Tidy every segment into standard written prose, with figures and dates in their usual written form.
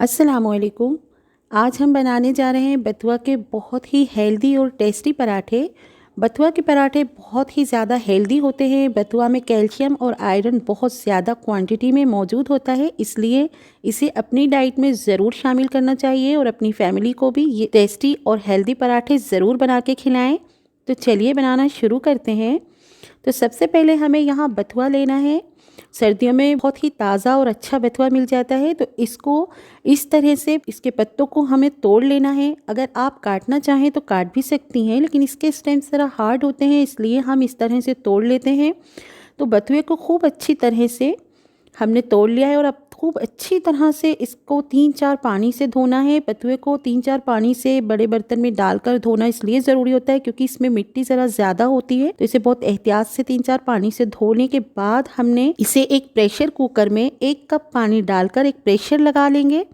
अस्सलामुअलैकुम। आज हम बनाने जा रहे हैं बथुआ के बहुत ही हेल्दी और टेस्टी पराठे। बथुआ के पराठे बहुत ही ज़्यादा हेल्दी होते हैं। बथुआ में कैल्शियम और आयरन बहुत ज़्यादा क्वांटिटी में मौजूद होता है, इसलिए इसे अपनी डाइट में ज़रूर शामिल करना चाहिए और अपनी फैमिली को भी ये टेस्टी और हेल्दी पराठे ज़रूर बना के खिलाएँ। तो चलिए बनाना शुरू करते हैं। तो सबसे पहले हमें यहाँ बथुआ लेना है। सर्दियों में बहुत ही ताज़ा और अच्छा बथुआ मिल जाता है, तो इसको इस तरह से इसके पत्तों को हमें तोड़ लेना है। अगर आप काटना चाहें तो काट भी सकती हैं, लेकिन इसके स्टेम्स ज़रा हार्ड होते हैं, इसलिए हम इस तरह से तोड़ लेते हैं। तो बथुए को खूब अच्छी तरह से हमने तोड़ लिया है और अब खूब अच्छी तरह से इसको 3-4 पानी से धोना है। बथुए को 3-4 पानी से बड़े बर्तन में डालकर धोना इसलिए ज़रूरी होता है क्योंकि इसमें मिट्टी ज़रा ज़्यादा होती है, तो इसे बहुत एहतियात से 3-4 पानी से धोने के बाद हमने इसे एक प्रेशर कुकर में 1 कप पानी डालकर एक प्रेशर लगा लेंगे।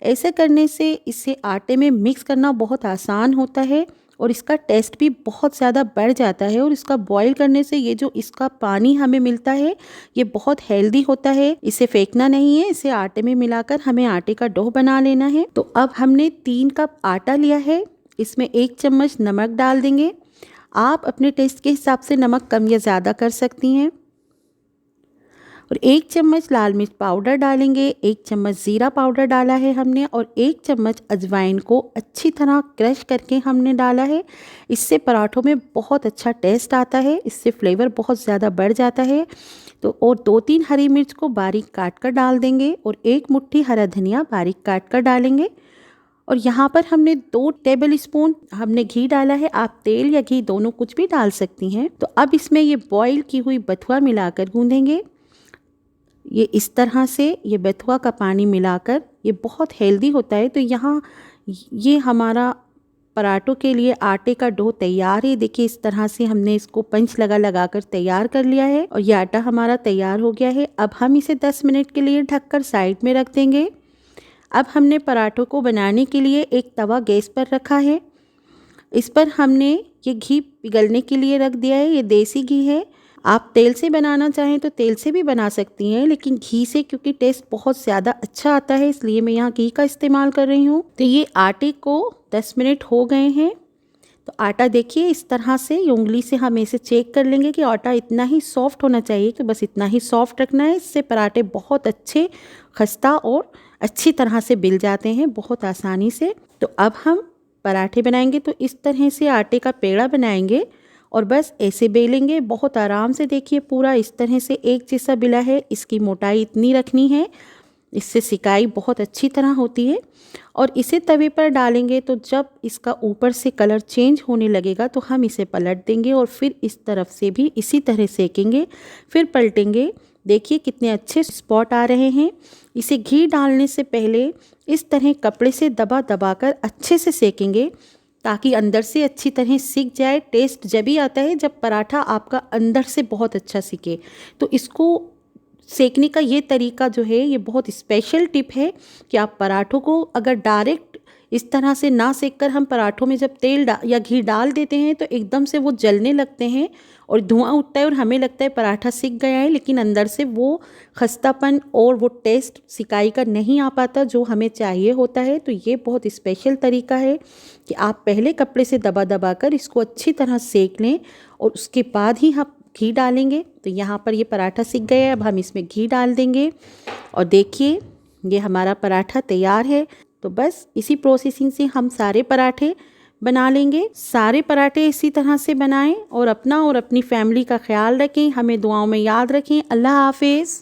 ऐसा करने से इसे आटे में मिक्स करना बहुत आसान होता है और इसका टेस्ट भी बहुत ज़्यादा बढ़ जाता है। और इसका बॉईल करने से ये जो इसका पानी हमें मिलता है ये बहुत हेल्दी होता है। इसे फेंकना नहीं है, इसे आटे में मिलाकर हमें आटे का डो बना लेना है। तो अब हमने 3 कप आटा लिया है, इसमें 1 चम्मच नमक डाल देंगे। आप अपने टेस्ट के हिसाब से नमक कम या ज़्यादा कर सकती हैं। और 1 चम्मच लाल मिर्च पाउडर डालेंगे, 1 चम्मच ज़ीरा पाउडर डाला है हमने और 1 चम्मच अजवाइन को अच्छी तरह क्रश करके हमने डाला है। इससे पराठों में बहुत अच्छा टेस्ट आता है, इससे फ्लेवर बहुत ज़्यादा बढ़ जाता है। तो और 2-3 हरी मिर्च को बारीक काट कर डाल देंगे और 1 मुट्ठी हरा धनिया बारीक काट कर डालेंगे। और यहाँ पर हमने 2 टेबल स्पून हमने घी डाला है, आप तेल या घी दोनों कुछ भी डाल सकती हैं। तो अब इसमें ये बॉईल की हुई बथुआ मिलाकर गूँधेंगे। ये इस तरह से ये बथुआ का पानी मिलाकर, ये बहुत हेल्दी होता है। तो यहाँ ये हमारा पराठों के लिए आटे का डो तैयार है। देखिए इस तरह से हमने इसको पंच लगा कर तैयार कर लिया है और ये आटा हमारा तैयार हो गया है। अब हम इसे 10 मिनट के लिए ढककर साइड में रख देंगे। अब हमने पराठों को बनाने के लिए एक तवा गैस पर रखा है। इस पर हमने ये घी पिघलने के लिए रख दिया है। ये देसी घी है, आप तेल से बनाना चाहें तो तेल से भी बना सकती हैं, लेकिन घी से क्योंकि टेस्ट बहुत ज़्यादा अच्छा आता है इसलिए मैं यहाँ घी का इस्तेमाल कर रही हूँ। तो ये आटे को 10 मिनट हो गए हैं। तो आटा देखिए इस तरह से उंगली से हम इसे चेक कर लेंगे कि आटा इतना ही सॉफ्ट होना चाहिए कि बस इतना ही सॉफ्ट रखना है। इससे पराठे बहुत अच्छे खस्ता और अच्छी तरह से बिल जाते हैं बहुत आसानी से। तो अब हम पराठे बनाएंगे तो इस तरह से आटे का पेड़ा बनाएंगे और बस ऐसे बेलेंगे बहुत आराम से। देखिए पूरा इस तरह से एक जैसा बिला है, इसकी मोटाई इतनी रखनी है, इससे सिकाई बहुत अच्छी तरह होती है। और इसे तवे पर डालेंगे तो जब इसका ऊपर से कलर चेंज होने लगेगा तो हम इसे पलट देंगे और फिर इस तरफ से भी इसी तरह सेकेंगे, फिर पलटेंगे। देखिए कितने अच्छे स्पॉट आ रहे हैं। इसे घी डालने से पहले इस तरह कपड़े से दबा दबा कर अच्छे से सेकेंगे ताकि अंदर से अच्छी तरह सिक जाए। टेस्ट जब ही आता है जब पराठा आपका अंदर से बहुत अच्छा सिके। तो इसको सेकने का ये तरीका जो है ये बहुत स्पेशल टिप है कि आप पराठों को अगर डायरेक्ट इस तरह से ना सेक कर हम पराठों में जब तेल या घी डाल देते हैं तो एकदम से वो जलने लगते हैं और धुआं उठता है और हमें लगता है पराठा सिक गया है, लेकिन अंदर से वो खस्तापन और वो टेस्ट सिकाई का नहीं आ पाता जो हमें चाहिए होता है। तो ये बहुत स्पेशल तरीका है कि आप पहले कपड़े से दबा दबा कर इसको अच्छी तरह सेक लें और उसके बाद ही हम घी डालेंगे। तो यहाँ पर ये पराठा सिक गया है, अब हम इसमें घी डाल देंगे और देखिए ये हमारा पराठा तैयार है। तो बस इसी प्रोसेसिंग से हम सारे पराठे बना लेंगे। सारे पराठे इसी तरह से बनाएं और अपना और अपनी फैमिली का ख्याल रखें। हमें दुआओं में याद रखें। अल्लाह हाफिज़।